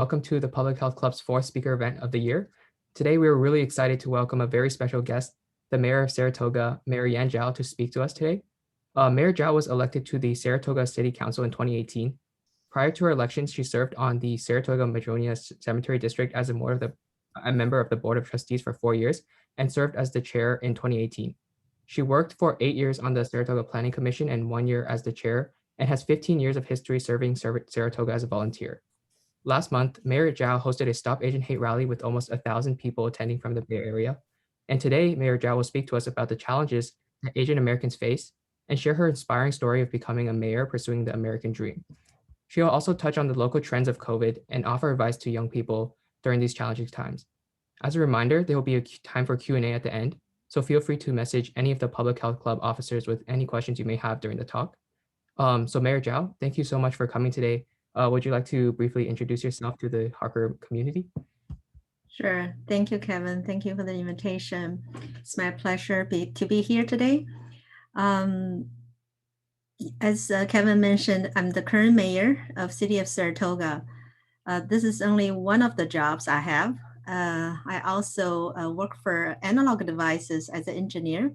Welcome to the Public Health Club's fourth speaker event of the year. Today, we are really excited to welcome a very special guest, the Mayor of Saratoga, Mayor Yan Zhao, to speak to us today. Mayor Zhao was elected to the Saratoga City Council in 2018. Prior to her election, she served on the Saratoga Madronia Cemetery District as a member of the Board of Trustees for 4 years and served as the chair in 2018. She worked for 8 years on the Saratoga Planning Commission and 1 year as the chair, and has 15 years of history serving Saratoga as a volunteer. Last month, Mayor Zhao hosted a Stop Asian Hate rally with almost 1,000 people attending from the Bay Area. And today, Mayor Zhao will speak to us about the challenges that Asian Americans face and share her inspiring story of becoming a mayor pursuing the American dream. She'll also touch on the local trends of COVID and offer advice to young people during these challenging times. As a reminder, there will be a time for Q&A at the end, so feel free to message any of the Public Health Club officers with any questions you may have during the talk. So Mayor Zhao, thank you so much for coming today. Would you like to briefly introduce yourself to the Harker community? Sure. Thank you, Kevin. Thank you for the invitation. It's my pleasure to be here today. As Kevin mentioned, I'm the current mayor of City of Saratoga. This is only one of the jobs I have. I also work for Analog Devices as an engineer.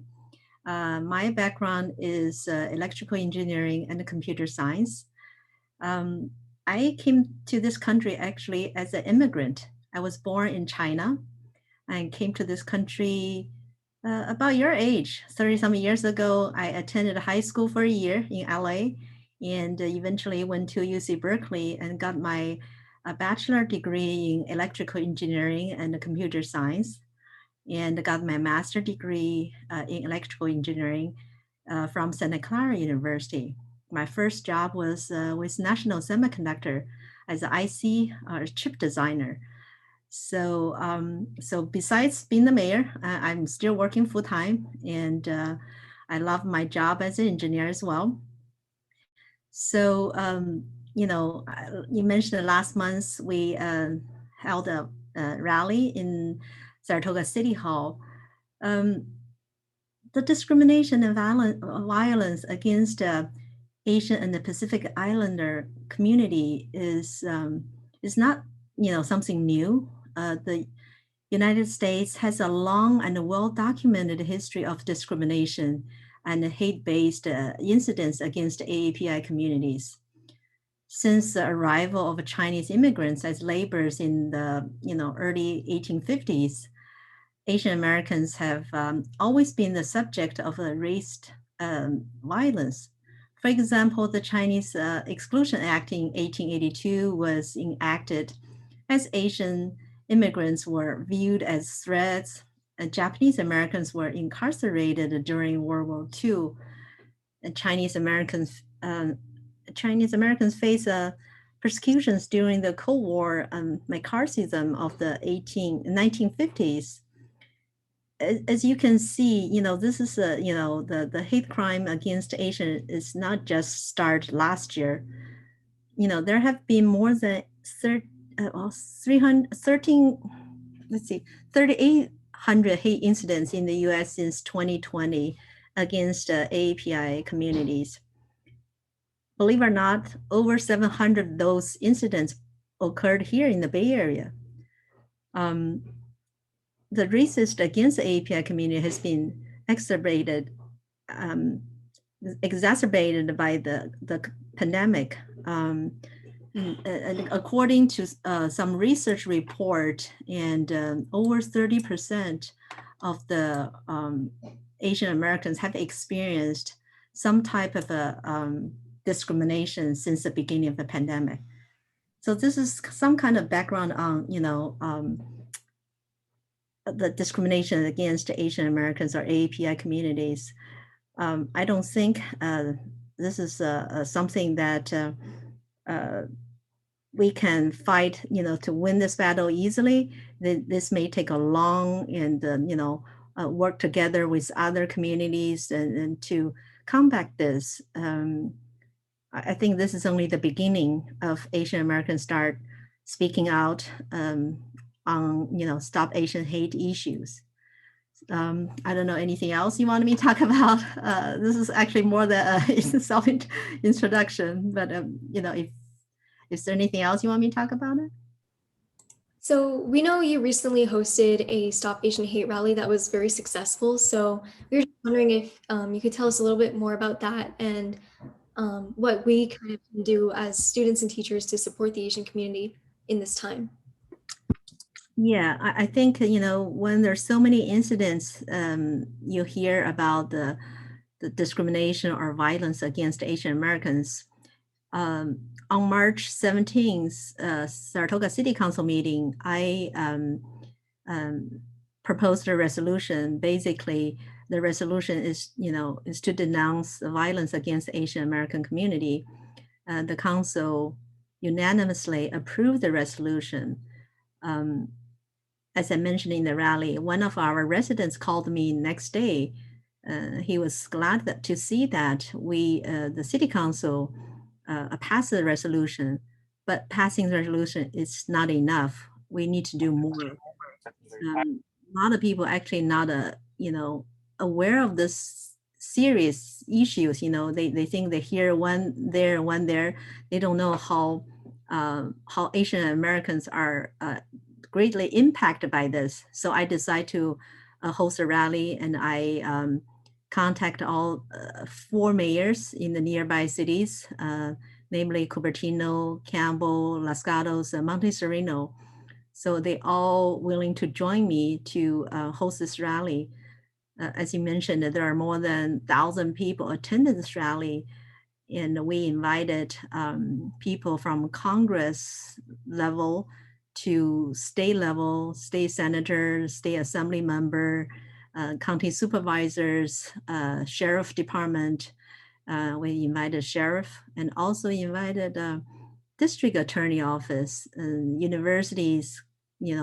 My background is electrical engineering and computer science. I came to this country actually as an immigrant. I was born in China and came to this country about your age, 30-some years ago. I attended high school for a year in LA and eventually went to UC Berkeley and got my bachelor degree in electrical engineering and computer science, and got my master degree in electrical engineering from Santa Clara University. My first job was with National Semiconductor as an IC chip designer. So besides being the mayor, I'm still working full time, and I love my job as an engineer as well. So, you mentioned last month we held a rally in Saratoga City Hall. The discrimination and violence against Asian and the Pacific Islander community is not something new. The United States has a long and well-documented history of discrimination and hate-based incidents against AAPI communities. Since the arrival of Chinese immigrants as laborers in the early 1850s, Asian Americans have always been the subject of race violence. For example, the Chinese Exclusion Act in 1882 was enacted as Asian immigrants were viewed as threats. Japanese Americans were incarcerated during World War II. And Chinese Americans faced persecutions during the Cold War McCarthyism of the 1950s. As you can see, this is the hate crime against Asian is not just started last year. There have been more than 3,800 hate incidents in the U.S. since 2020 against AAPI communities. Believe it or not, over 700 of those incidents occurred here in the Bay Area. The racist against the AAPI community has been exacerbated by the pandemic. And according to some research report, and over 30% of the Asian Americans have experienced some type of discrimination since the beginning of the pandemic. So this is some kind of background on, the discrimination against Asian Americans or AAPI communities. I don't think this is something that we can fight, to win this battle easily. This may take a long and, work together with other communities and to combat this. I think this is only the beginning of Asian Americans start speaking out on, Stop Asian Hate issues. I don't know anything else you want me to talk about. This is actually more than a self-introduction, but, if is there anything else you want me to talk about it? So we know you recently hosted a Stop Asian Hate rally that was very successful. So we were just wondering if you could tell us a little bit more about that and what we kind of can do as students and teachers to support the Asian community in this time. Yeah, I think, when there's so many incidents, you hear about the discrimination or violence against Asian Americans. On March 17th, Saratoga City Council meeting, I proposed a resolution. Basically, the resolution is to denounce the violence against the Asian American community. The council unanimously approved the resolution. Um, as I mentioned in the rally, one of our residents called me next day. He was glad to see that the city council, passed the resolution, but passing the resolution is not enough. We need to do more. A lot of people actually not, aware of this serious issues. They think they hear one there, one there. They don't know how Asian Americans are greatly impacted by this. So I decided to host a rally, and I contact all 4 mayors in the nearby cities, namely Cupertino, Campbell, Los Gatos, and Monte Sereno. So they all willing to join me to host this rally. As you mentioned, there are more than 1,000 people attended this rally, and we invited people from Congress level to state level, state senator, state assembly member, county supervisors, sheriff department. We invited sheriff and also invited district attorney office, universities,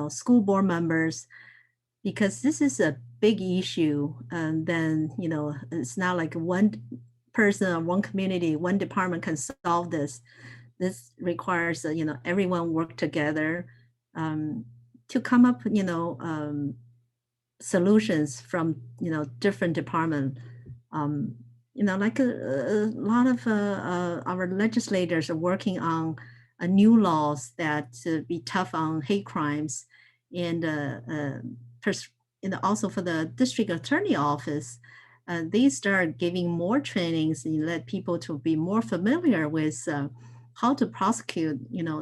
school board members, because this is a big issue. And then, it's not like one person or one community, one department can solve this. This requires, everyone work together to come up, solutions from, different department. Like a lot of our legislators are working on new laws that be tough on hate crimes, and also for the district attorney office, they start giving more trainings and let people to be more familiar with how to prosecute,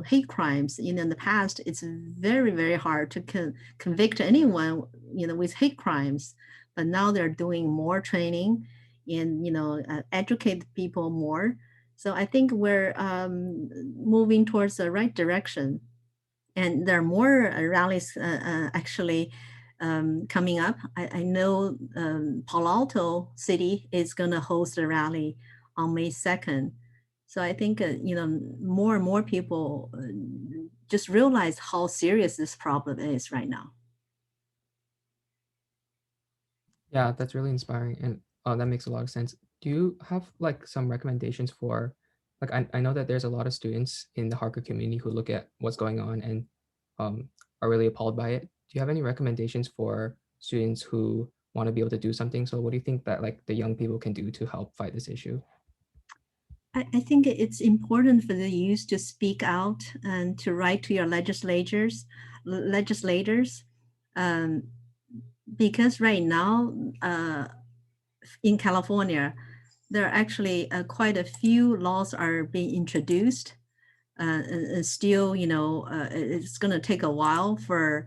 hate crimes. In the past, it's very, very hard to convict anyone, with hate crimes. But now they're doing more training and, educate people more. So I think we're moving towards the right direction. And there are more rallies actually coming up. I know Palo Alto City is going to host a rally on May 2nd. So I think, more and more people just realize how serious this problem is right now. Yeah, that's really inspiring, and that makes a lot of sense. Do you have like some recommendations for, like, I know that there's a lot of students in the Harker community who look at what's going on and are really appalled by it. Do you have any recommendations for students who want to be able to do something? So what do you think that like the young people can do to help fight this issue? I think it's important for the youth to speak out and to write to your legislators, um, because right now in California, there are actually quite a few laws are being introduced. And still, it's going to take a while for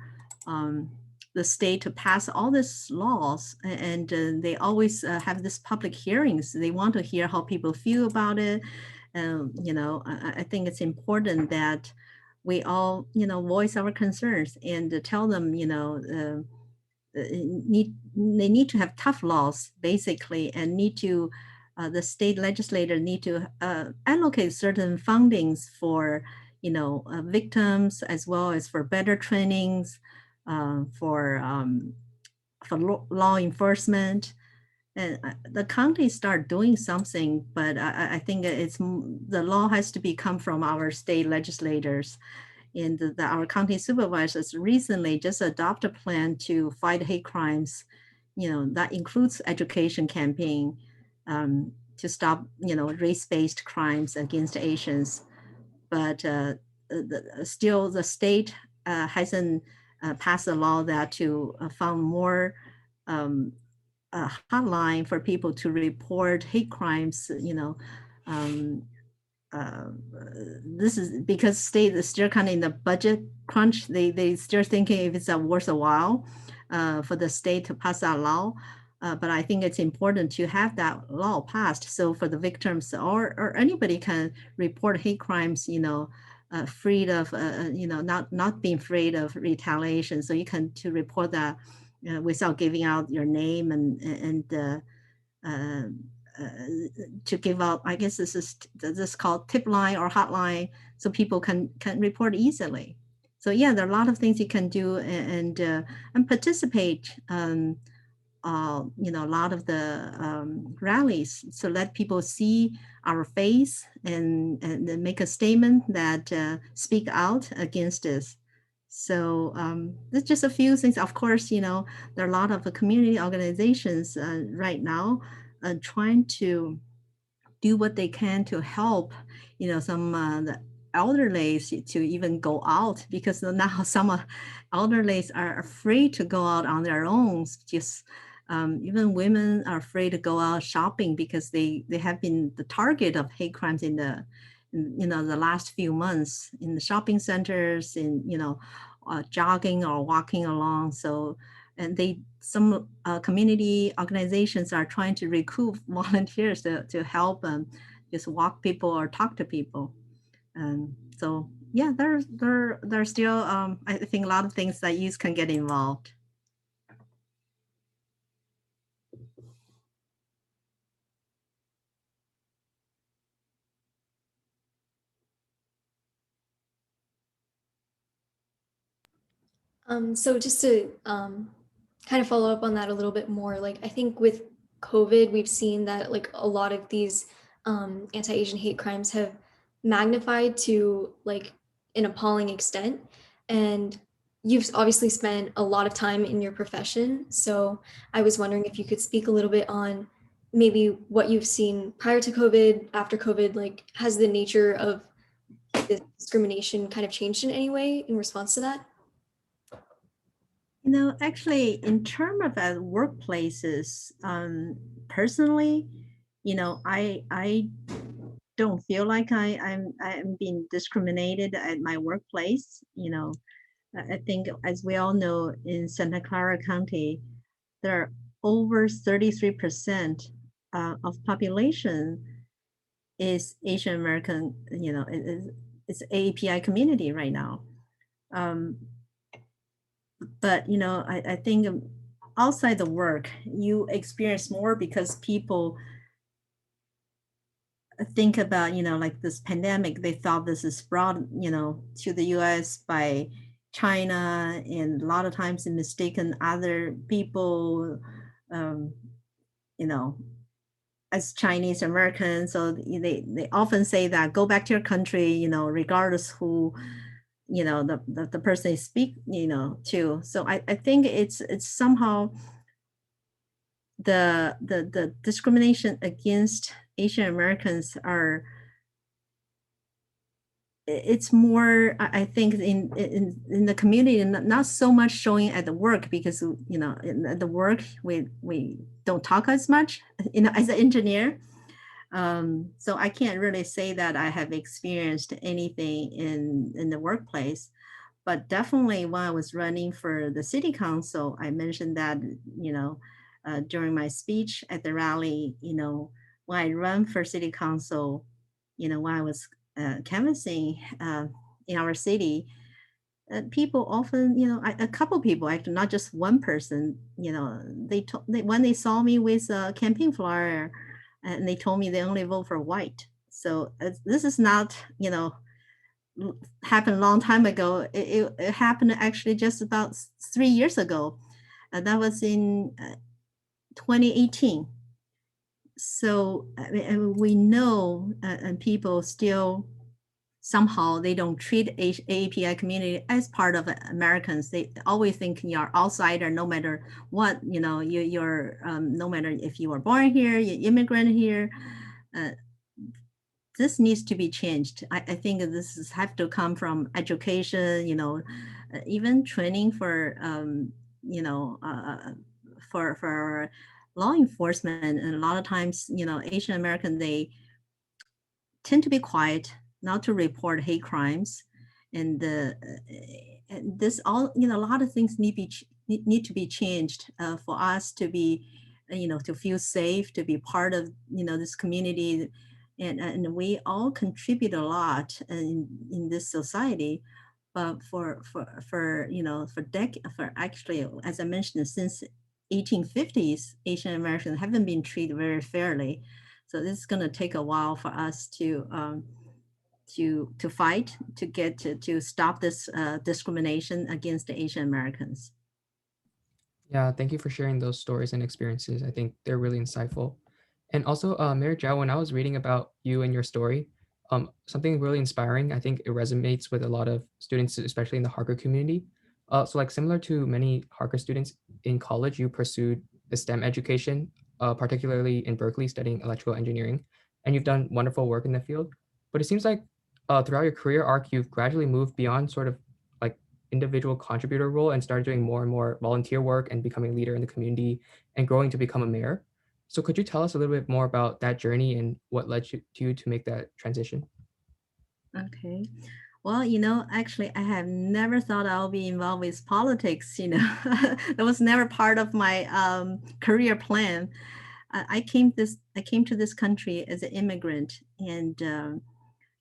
the state to pass all these laws. And they always have this public hearings. They want to hear how people feel about it. I think it's important that we all, voice our concerns and tell them, they need to have tough laws basically, and need to the state legislator need to allocate certain fundings for victims, as well as for better trainings, for law enforcement. And the county start doing something, but I think the law has to be come from our state legislators. And our county supervisors recently just adopt a plan to fight hate crimes. That includes education campaign to stop, race-based crimes against Asians. But still, the state hasn't passed a law that to found more hotline for people to report hate crimes. Um, uh, this is because state is still kind of in the budget crunch. They still thinking if it's worth a while for the state to pass that law. But I think it's important to have that law passed. So for the victims or anybody can report hate crimes, freed of, not being afraid of retaliation. So you can to report that without giving out your name and uh, to give out, I guess this is called tip line or hotline, so people can report easily. So yeah, there are a lot of things you can do and participate. A lot of the rallies, so let people see our face and then make a statement that speak out against this. So there's just a few things. Of course, there are a lot of community organizations right now trying to do what they can to help, some the elderly to even go out, because now some elderly are afraid to go out on their own. Just even women are afraid to go out shopping because they have been the target of hate crimes in the last few months in the shopping centers, jogging or walking along. So, and some community organizations are trying to recruit volunteers to help just walk people or talk to people. So yeah, there's still I think a lot of things that youth can get involved. So just to kind of follow up on that a little bit more, like I think with COVID, we've seen that like a lot of these anti-Asian hate crimes have magnified to like an appalling extent. And you've obviously spent a lot of time in your profession. So I was wondering if you could speak a little bit on maybe what you've seen prior to COVID, after COVID, like has the nature of this discrimination kind of changed in any way in response to that? Actually, in terms of workplaces, personally, I don't feel like I'm being discriminated at my workplace. I think, as we all know, in Santa Clara County, there are over 33% of population is Asian American. It's AAPI community right now. But I think outside the work, you experience more because people think about, like this pandemic, they thought this is brought, to the US by China, and a lot of times they mistaken other people, you know, as Chinese Americans. So they often say that go back to your country, regardless who, the person they speak, to. So I think it's somehow the discrimination against Asian Americans it's more, I think, in the community, and not so much showing at the work, because at the work we don't talk as much, as an engineer. So I can't really say that I have experienced anything in the workplace. But definitely when I was running for the city council, I mentioned that, during my speech at the rally, when I run for city council, when I was canvassing in our city, people often, a couple people, actually, not just one person, when they saw me with a campaign flyer, and they told me they only vote for white. So this is not, happened a long time ago. It happened actually just about 3 years ago. That was in 2018. So and we know, and people still somehow they don't treat AAPI community as part of Americans. They always think you're outsider, no matter what. You're no matter if you were born here, you immigrant here. This needs to be changed. I think this have to come from education, even training for, you know, for law enforcement. And a lot of times, you know, Asian American, they tend to be quiet, not to report hate crimes. And this all, you know, a lot of things need to be changed for us to be, you know, to feel safe, to be part of, you know, this community. And we all contribute a lot in this society. But for you know, for actually, as I mentioned, since 1850s, Asian Americans haven't been treated very fairly. So this is going to take a while for us to fight to stop this discrimination against the Asian Americans. Yeah, thank you for sharing those stories and experiences. I think they're really insightful. And also, Mayor Zhao, when I was reading about you and your story, something really inspiring, I think it resonates with a lot of students, especially in the Harker community. So like similar to many Harker students in college, you pursued the STEM education, particularly in Berkeley, studying electrical engineering, and you've done wonderful work in the field. But it seems like throughout your career arc, you've gradually moved beyond sort of like individual contributor role and started doing more and more volunteer work and becoming a leader in the community and growing to become a mayor. So could you tell us a little bit more about that journey and what led you to make that transition? Okay. Well, you know, actually, I have never thought I'll be involved with politics. You know, that was never part of my career plan. I came to this country as an immigrant, and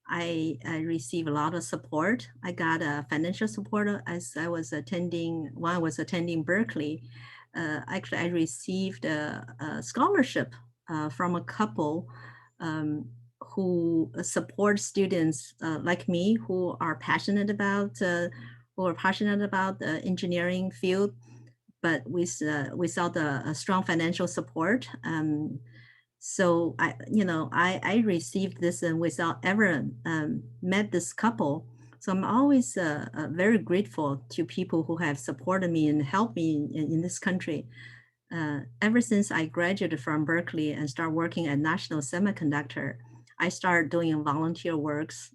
I received a lot of support. I got financial support as I was attending. While I was attending Berkeley, actually, I received a scholarship from a couple. Who support students like me who are passionate about the engineering field, but without a strong financial support. So I received this and without ever met this couple. So I'm always very grateful to people who have supported me and helped me in this country. Ever since I graduated from Berkeley and started working at National Semiconductor, I started doing volunteer works,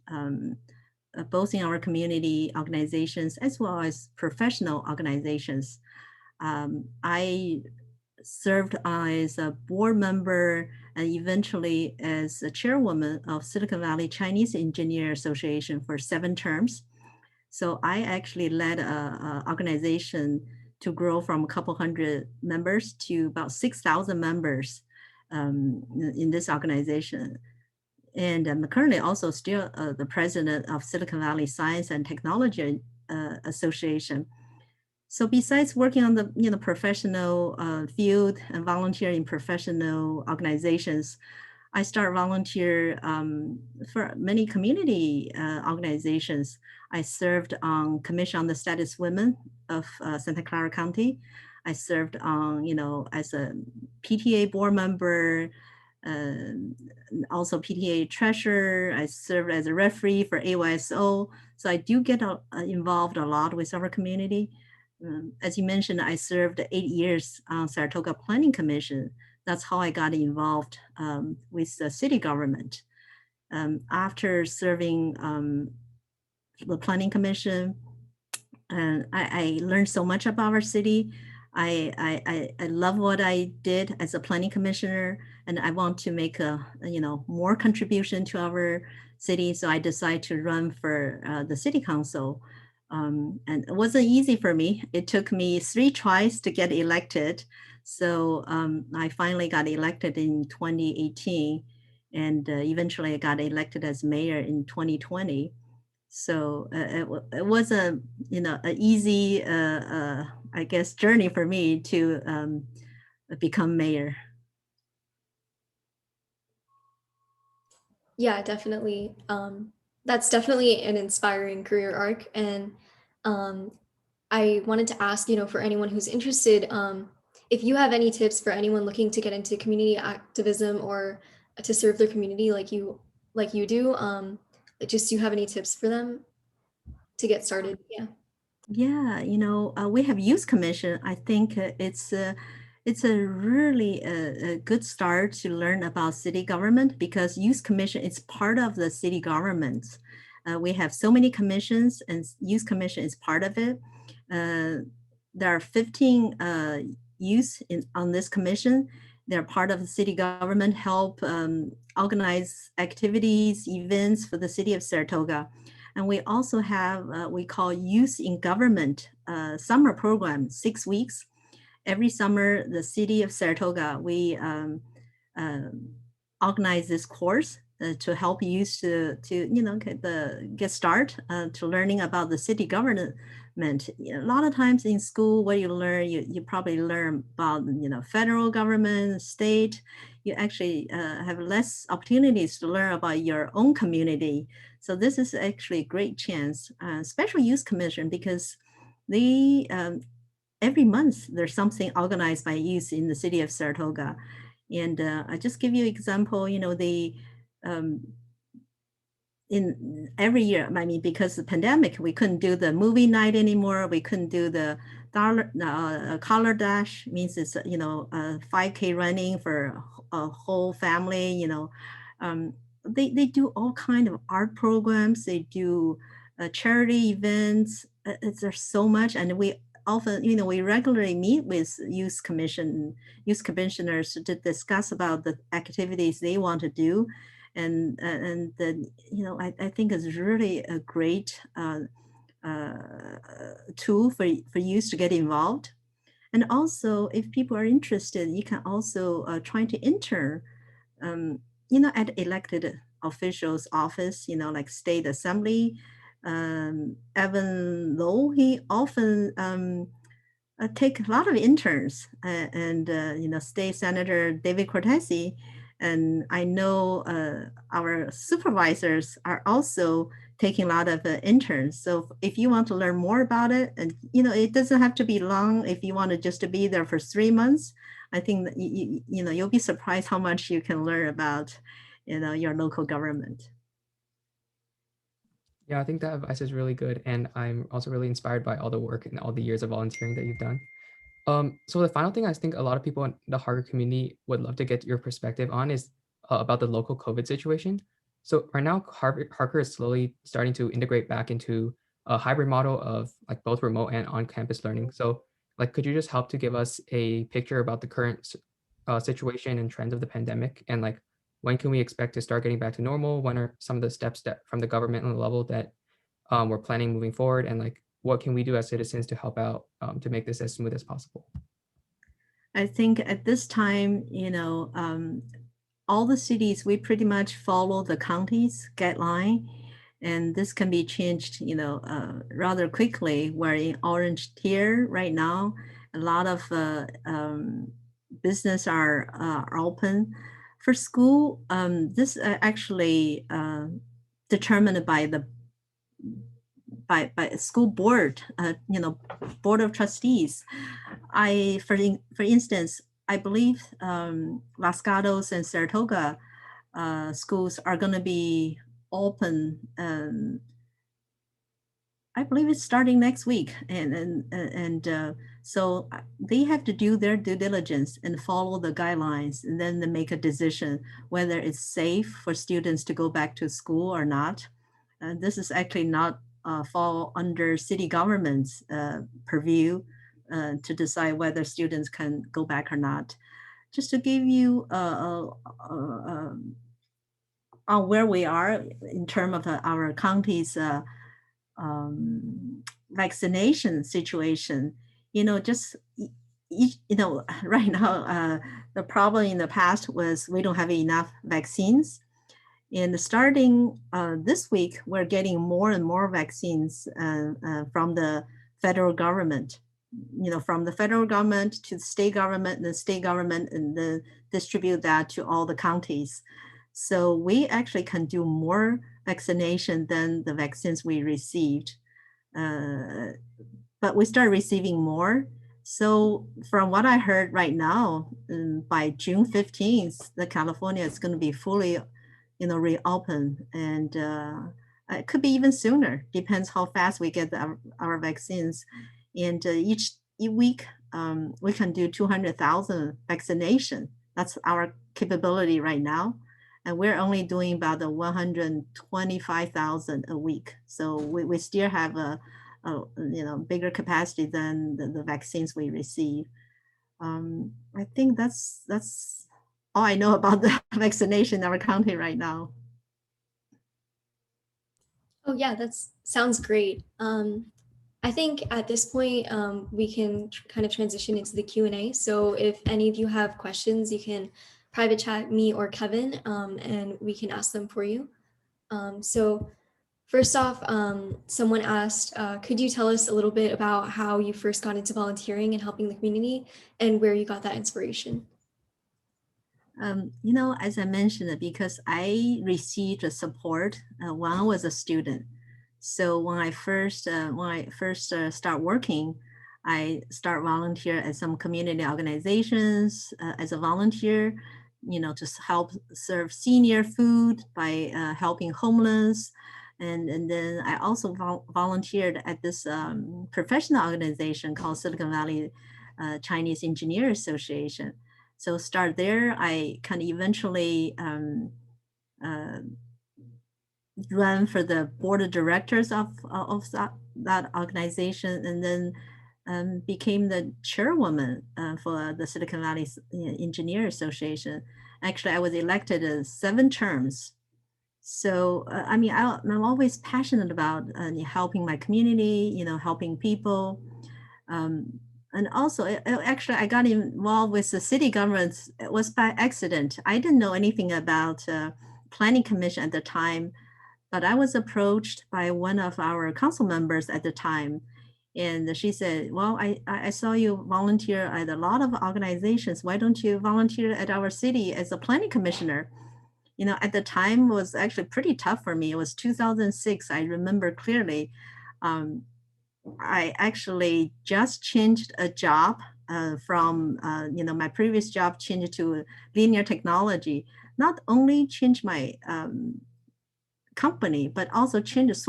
both in our community organizations as well as professional organizations. I served as a board member and eventually as a chairwoman of Silicon Valley Chinese Engineer Association for 7 terms. So I actually led a organization to grow from a couple hundred members to about 6,000 members in this organization. And I'm currently also still the president of Silicon Valley Science and Technology Association. So besides working on the professional field and volunteer in professional organizations, I start volunteer for many community organizations. I served on Commission on the Status Women of Santa Clara County. I served on, as a PTA board member, also PTA treasurer. I served as a referee for AYSO. So I do get involved a lot with our community. As you mentioned, I served 8 years on Saratoga Planning Commission. That's how I got involved with the city government. After serving the Planning Commission, I learned so much about our city. I love what I did as a planning commissioner, and I want to make more contribution to our city. So I decided to run for the city council. And it wasn't easy for me. It took me 3 tries to get elected. So I finally got elected in 2018, and eventually I got elected as mayor in 2020. So it was a easy I guess journey for me to become mayor. Yeah, definitely. That's definitely an inspiring career arc. And um, I wanted to ask, for anyone who's interested, if you have any tips for anyone looking to get into community activism or to serve their community like you do, just do you have any tips for them to get started? Yeah. Yeah, we have youth commission. I think it's a really a good start to learn about city government because youth commission is part of the city government. We have so many commissions, and youth commission is part of it. There are 15 youth on this commission. They're part of the city government, help organize activities, events for the city of Saratoga. And we also have, we call Youth in Government summer program, 6 weeks. Every summer, the city of Saratoga, we organize this course to help youth to get start to learning about the city government. A lot of times in school, what you learn, you probably learn about federal government, state. You actually have less opportunities to learn about your own community. So this is actually a great chance. Special Youth Commission, because they every month there's something organized by youth in the city of Saratoga. And I just give you an example, they in every year, I mean, because of the pandemic, we couldn't do the movie night anymore. We couldn't do the color dash, means it's, 5K running for a whole family, they do all kind of art programs. They do charity events. There's so much. And we often, we regularly meet with youth commissioners to discuss about the activities they want to do. And I think it's really a great tool for youth to get involved. And also, if people are interested, you can also try to intern, at elected officials' office, like state assembly. Evan Lowe, he often take a lot of interns, and State Senator David Cortese. And I know our supervisors are also taking a lot of interns. So if you want to learn more about it, and it doesn't have to be long. If you want to just to be there for 3 months, I think that you'll be surprised how much you can learn about your local government. Yeah, I think that advice is really good, and I'm also really inspired by all the work and all the years of volunteering that you've done. So the final thing I think a lot of people in the Harker community would love to get your perspective on is about the local COVID situation. So right now, Harker is slowly starting to integrate back into a hybrid model of like both remote and on-campus learning. So like, could you just help to give us a picture about the current situation and trends of the pandemic, and like when can we expect to start getting back to normal? When are some of the steps that from the government level that we're planning moving forward, and like what can we do as citizens to help out to make this as smooth as possible? I think at this time, all the cities, we pretty much follow the county's guideline, and this can be changed, rather quickly. We're in orange tier right now. A lot of business are open. For school, this actually determined by the by school board, board of trustees. For instance, I believe Los Gatos and Saratoga schools are going to be open. I believe it's starting next week, and so they have to do their due diligence and follow the guidelines, and then they make a decision whether it's safe for students to go back to school or not. And this is actually not fall under city government's purview to decide whether students can go back or not. Just to give you on where we are in terms of our county's vaccination situation, just right now the problem in the past was we don't have enough vaccines. And starting this week, we're getting more and more vaccines from the federal government, from the federal government to the state government, and the state government, and then distribute that to all the counties. So we actually can do more vaccination than the vaccines we received. But we start receiving more. So from what I heard right now, by June 15th, the California is going to be fully reopen, and it could be even sooner, depends how fast we get our vaccines. And each week we can do 200,000 vaccination. That's our capability right now. and we're only doing about the 125,000 a week. So we still have a bigger capacity than the vaccines we receive. I think that's all I know about the vaccination in our county right now. Oh yeah, that sounds great. I think at this point, we can kind of transition into the Q&A. So if any of you have questions, you can private chat me or Kevin, and we can ask them for you. So first off, someone asked, could you tell us a little bit about how you first got into volunteering and helping the community and where you got that inspiration? As I mentioned, because I received the support when I was a student. So when I first start working, I start volunteer at some community organizations as a volunteer, to help serve senior food by helping homeless. And then I also volunteered at this professional organization called Silicon Valley Chinese Engineer Association. So start there, I kind of eventually ran for the board of directors of that organization, and then became the chairwoman for the Silicon Valley Engineer Association. Actually, I was elected 7 terms. So, I'm always passionate about helping my community, helping people. And also, actually, I got involved with the city government. It was by accident. I didn't know anything about planning commission at the time, but I was approached by one of our council members at the time. And she said, well, I saw you volunteer at a lot of organizations. Why don't you volunteer at our city as a planning commissioner? At the time was actually pretty tough for me. It was 2006. I remember clearly. I actually just changed a job from, my previous job changed to linear technology. Not only changed my company, but also changed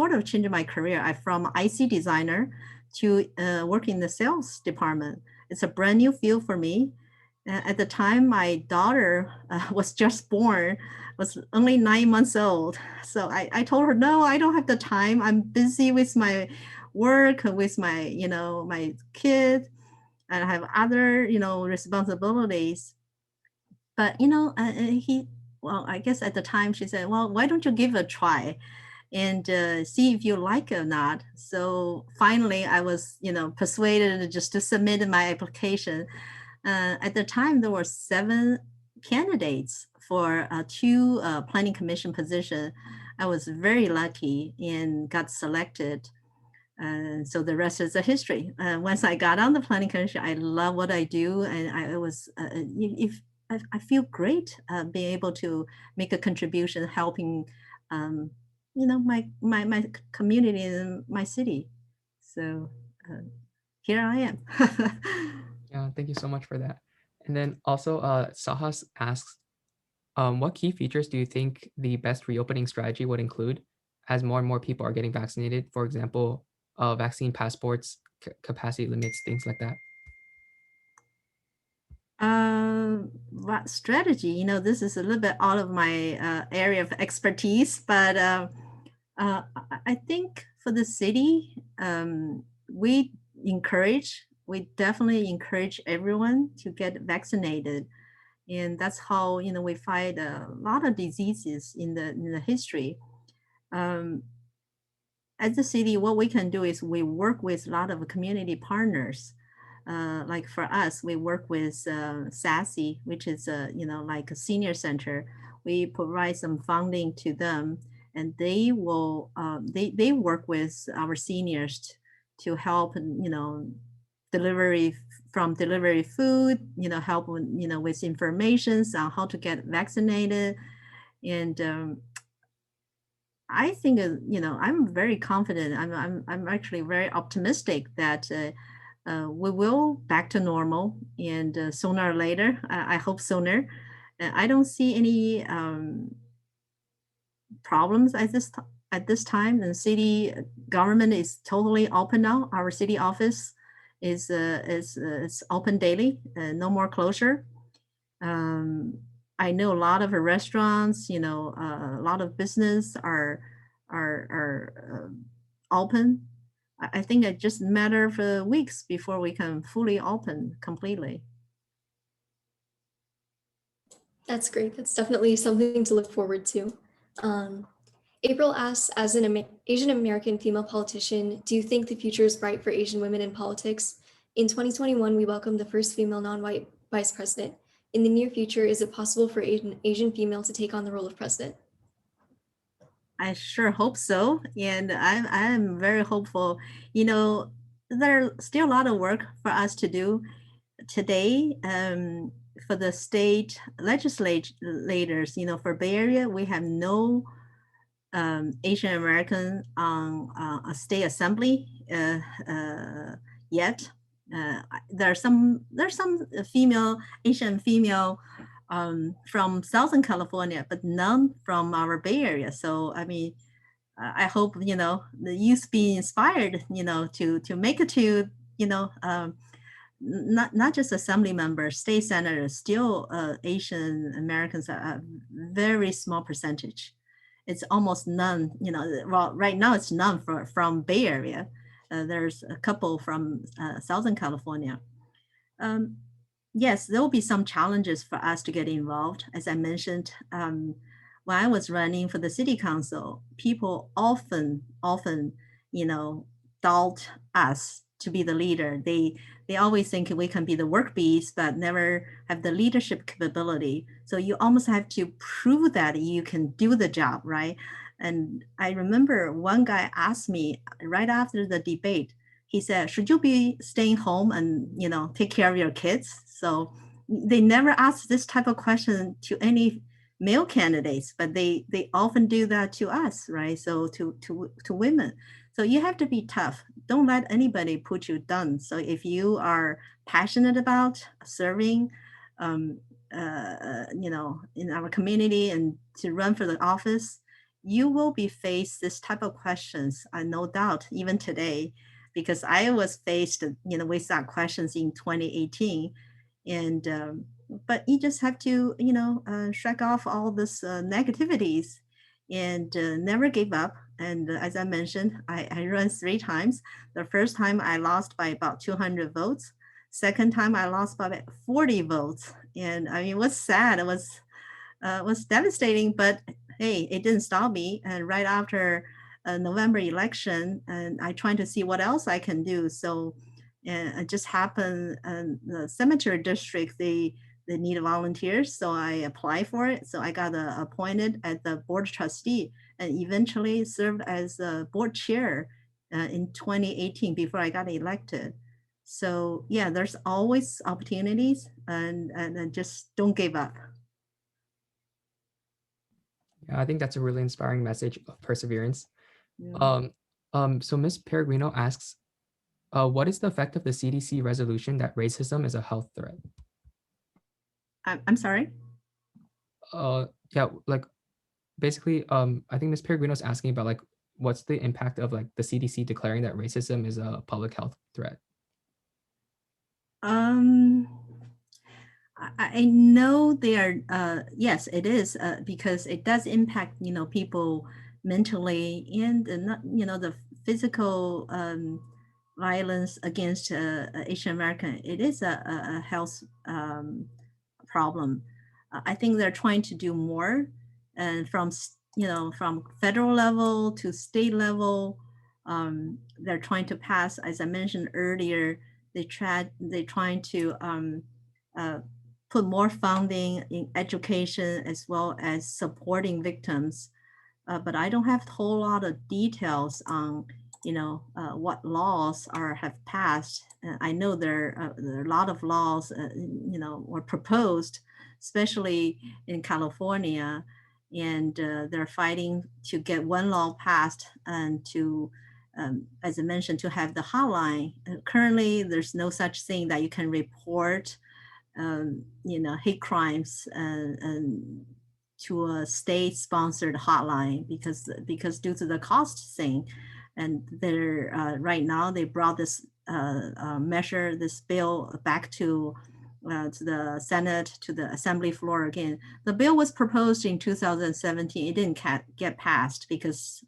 my career. I from IC designer to work in the sales department. It's a brand new field for me. At the time, my daughter was just born, was only 9 months old. So I told her, no, I don't have the time. I'm busy with my work, with my, my kid, and I have other, responsibilities. But, I guess at the time she said, well, why don't you give it a try and see if you like it or not. So finally, I was, persuaded just to submit my application. At the time, there were 7 candidates for 2 planning commission position. I was very lucky and got selected. So the rest is a history. Once I got on the planning commission, I love what I do, and I feel great being able to make a contribution, helping, my community and my city. So here I am. Yeah, thank you so much for that. And then also, Sahas asks, what key features do you think the best reopening strategy would include as more and more people are getting vaccinated? For example, vaccine passports, capacity limits, things like that. What strategy? This is a little bit out of my area of expertise, but I think for the city, we definitely encourage everyone to get vaccinated. And that's how, we fight a lot of diseases in the history. As a city, what we can do is we work with a lot of community partners. Like for us, we work with SASE, which is like a senior center. We provide some funding to them, and they will they work with our seniors to help, delivery food, help with information on how to get vaccinated. And I think, I'm very confident. I'm actually very optimistic that we will back to normal, and sooner or later. I hope sooner. I don't see any problems at this time. The city government is totally open now. Our city office is open daily. No more closure. I know a lot of restaurants, a lot of business are open. I think it just matter of weeks before we can fully open completely. That's great. That's definitely something to look forward to. Um, April asks, as an Asian American female politician, do you think the future is bright for Asian women in politics? In 2021, we welcomed the first female non-white vice president. In the near future, is it possible for an Asian female to take on the role of president? I sure hope so, and I'm very hopeful. There's still a lot of work for us to do today. For the state legislators, for Bay Area, we have no Asian American on a state assembly yet. There's some Asian female from Southern California, but none from our Bay Area. So I mean, I hope the youth be inspired, to make it to not just assembly members, state senators. Still, Asian Americans are a very small percentage. It's almost none. Well, right now it's none from Bay Area. There's a couple from Southern California. Yes, there will be some challenges for us to get involved. As I mentioned, when I was running for the city council, people often, doubt us to be the leader. They always think we can be the work bees, but never have the leadership capability. So you almost have to prove that you can do the job, right? And I remember one guy asked me right after the debate, he said, should you be staying home and, take care of your kids? So they never ask this type of question to any male candidates, but they often do that to us, right? So to women. So you have to be tough. Don't let anybody put you down. So if you are passionate about serving, in our community and to run for the office, you will be faced this type of questions, no doubt, even today, because I was faced, with that questions in 2018, and but you just have to, shrug off all this negativities and never give up. And as I mentioned, I ran 3 times. The first time I lost by about 200 votes. Second time I lost by about 40 votes. And I mean, it was sad. It was devastating, but hey, it didn't stop me. And right after November election, and I tried to see what else I can do. So it just happened, the cemetery district, they need volunteers. So I applied for it. So I got appointed as the board trustee and eventually served as a board chair in 2018 before I got elected. So yeah, there's always opportunities, and just don't give up. Yeah, I think that's a really inspiring message of perseverance. Yeah. So Ms. Peregrino asks, what is the effect of the CDC resolution that racism is a health threat? I'm sorry. Yeah, like basically, I think Ms. Peregrino is asking about like what's the impact of like the CDC declaring that racism is a public health threat? I know they are, yes, it is, because it does impact, people mentally and not, the physical violence against Asian American. It is a health problem. I think they're trying to do more, and from federal level to state level, they're trying to pass, as I mentioned earlier, they're trying to put more funding in education as well as supporting victims. But I don't have a whole lot of details on, what laws have passed. I know there are a lot of laws, were proposed, especially in California, and they're fighting to get one law passed and to, as I mentioned, to have the hotline. Currently, there's no such thing that you can report hate crimes and to a state-sponsored hotline because due to the cost thing, and they're right now they brought this measure, this bill back to to the Senate, to the Assembly floor again. The bill was proposed in 2017. It didn't get passed because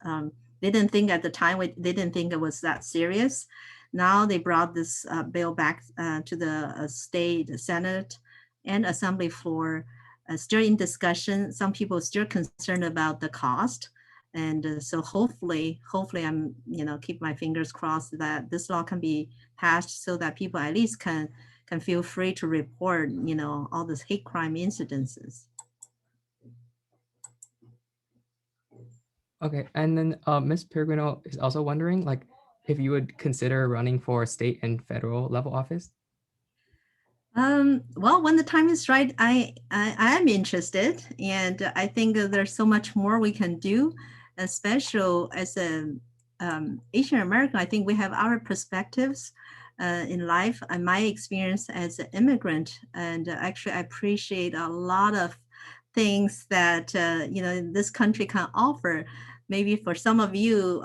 they didn't think at the time, they didn't think it was that serious. Now they brought this bill back to the state Senate and Assembly floor, still in discussion. Some people are still concerned about the cost. And so hopefully I'm, keep my fingers crossed that this law can be passed so that people at least can feel free to report, all these hate crime incidences. Okay, and then Ms. Peregrino is also wondering, like, if you would consider running for state and federal level office. Well, when the time is right, I am interested, and I think there's so much more we can do, especially as a Asian American. I think we have our perspectives in life and my experience as an immigrant, and actually I appreciate a lot of things that this country can offer. Maybe for some of you,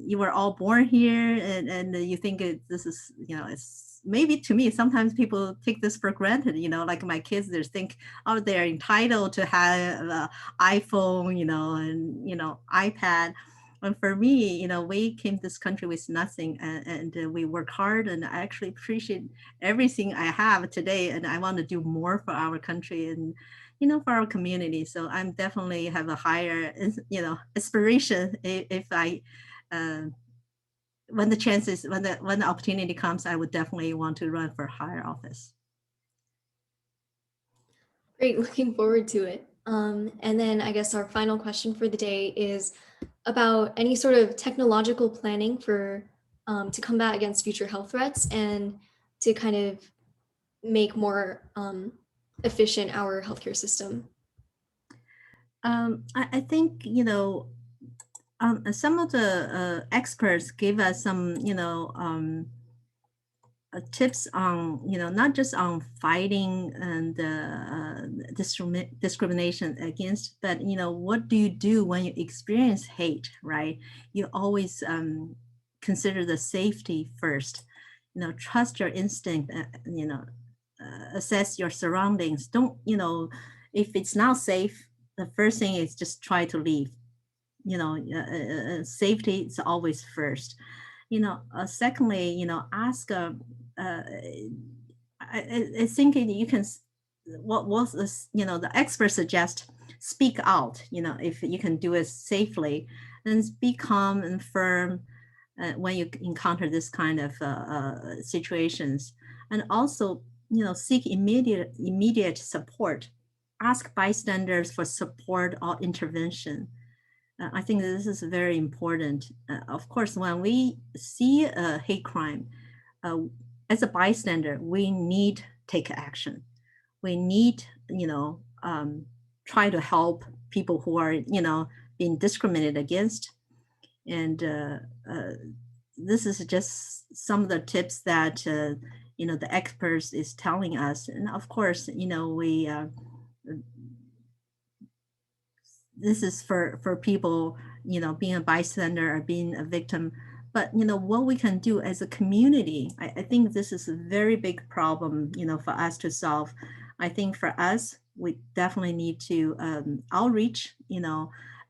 you were all born here, and you think this is, it's maybe to me, sometimes people take this for granted, like my kids, they think, oh, they're entitled to have an iPhone, and, iPad. And for me, we came to this country with nothing, and we work hard, and I actually appreciate everything I have today. And I want to do more for our country and, for our community. So I'm definitely have a higher, aspiration if I, when the opportunity comes, I would definitely want to run for higher office. Great, looking forward to it. And then I guess our final question for the day is about any sort of technological planning for to combat against future health threats and to kind of make more efficient our healthcare system. I think, some of the experts gave us some, tips on, not just on fighting and discrimination against, but, what do you do when you experience hate, right? You always consider the safety first, trust your instinct, assess your surroundings. Don't, if it's not safe, the first thing is just try to leave. Safety is always first. Secondly, ask. I think you can. What was this? The experts suggest speak out. If you can do it safely, then be calm and firm when you encounter this kind of situations, and also seek immediate support. Ask bystanders for support or intervention. I think this is very important. Of course, when we see a hate crime, as a bystander, we need take action. We need, try to help people who are, being discriminated against. And this is just some of the tips that, the experts is telling us. And of course, we, this is for people, being a bystander or being a victim. But what we can do as a community, I think this is a very big problem, for us to solve. I think for us, we definitely need to outreach,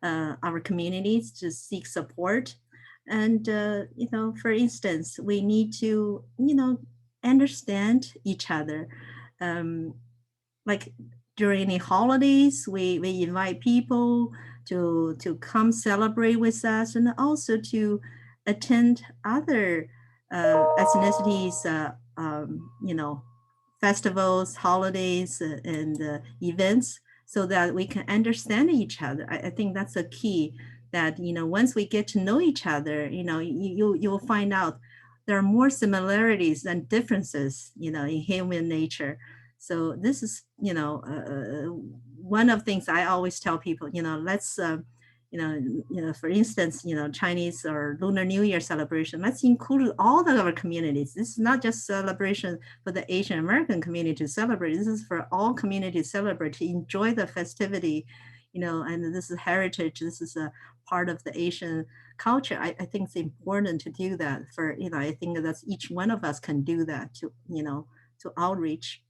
our communities to seek support. And for instance, we need to, understand each other. Like during any holidays, we invite people to come celebrate with us, and also to attend other ethnicities, festivals, holidays, and events, so that we can understand each other. I think that's a key. That once we get to know each other, you'll find out there are more similarities than differences, in human nature. So this is, one of the things I always tell people. Let's for instance, Chinese or Lunar New Year celebration, let's include all of our communities. This is not just celebration for the Asian American community to celebrate. This is for all communities to celebrate, to enjoy the festivity, and this is heritage. This is a part of the Asian culture. I think it's important to do that for, I think that each one of us can do that to, to outreach.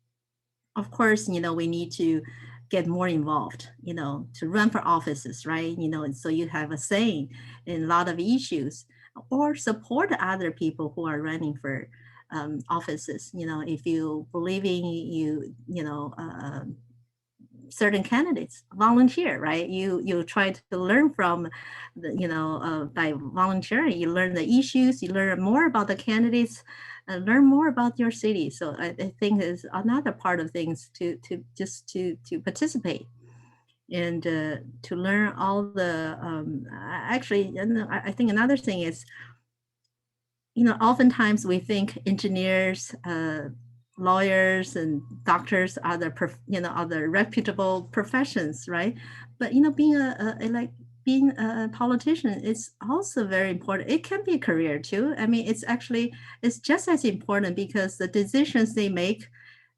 of course, we need to get more involved, to run for offices, right? And so you have a say in a lot of issues, or support other people who are running for offices. If you believe in certain candidates, volunteer, right? You try to learn from by volunteering, you learn the issues, you learn more about the candidates, and learn more about your city. So I think is another part of things to participate and to learn all the actually. And I think another thing is, oftentimes we think engineers, lawyers and doctors are the reputable professions, right? But being being a politician is also very important. It can be a career too. I mean, it's just as important, because the decisions they make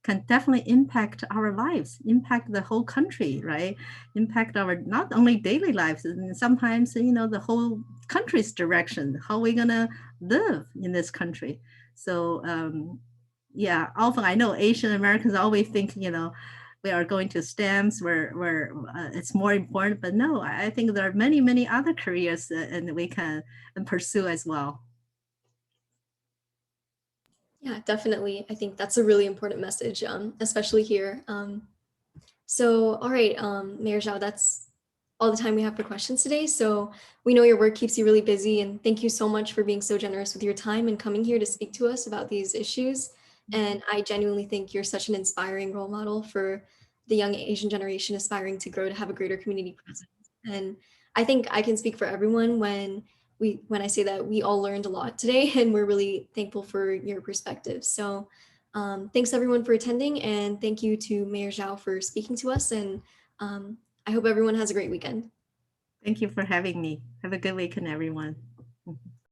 can definitely impact our lives, impact the whole country, right? Impact our not only daily lives, and sometimes the whole country's direction, how we're gonna live in this country. So yeah, often I know Asian Americans always think we are going to STEMs where it's more important, but no, I think there are many other careers and we can pursue as well. Yeah, definitely. I think that's a really important message, especially here. So, all right, Mayor Zhao, that's all the time we have for questions today. So we know your work keeps you really busy, and thank you so much for being so generous with your time and coming here to speak to us about these issues. And I genuinely think you're such an inspiring role model for the young Asian generation aspiring to grow to have a greater community presence. And I think I can speak for everyone when I say that we all learned a lot today, and we're really thankful for your perspective. So thanks everyone for attending, and thank you to Mayor Zhao for speaking to us. And I hope everyone has a great weekend. Thank you for having me. Have a good weekend, everyone.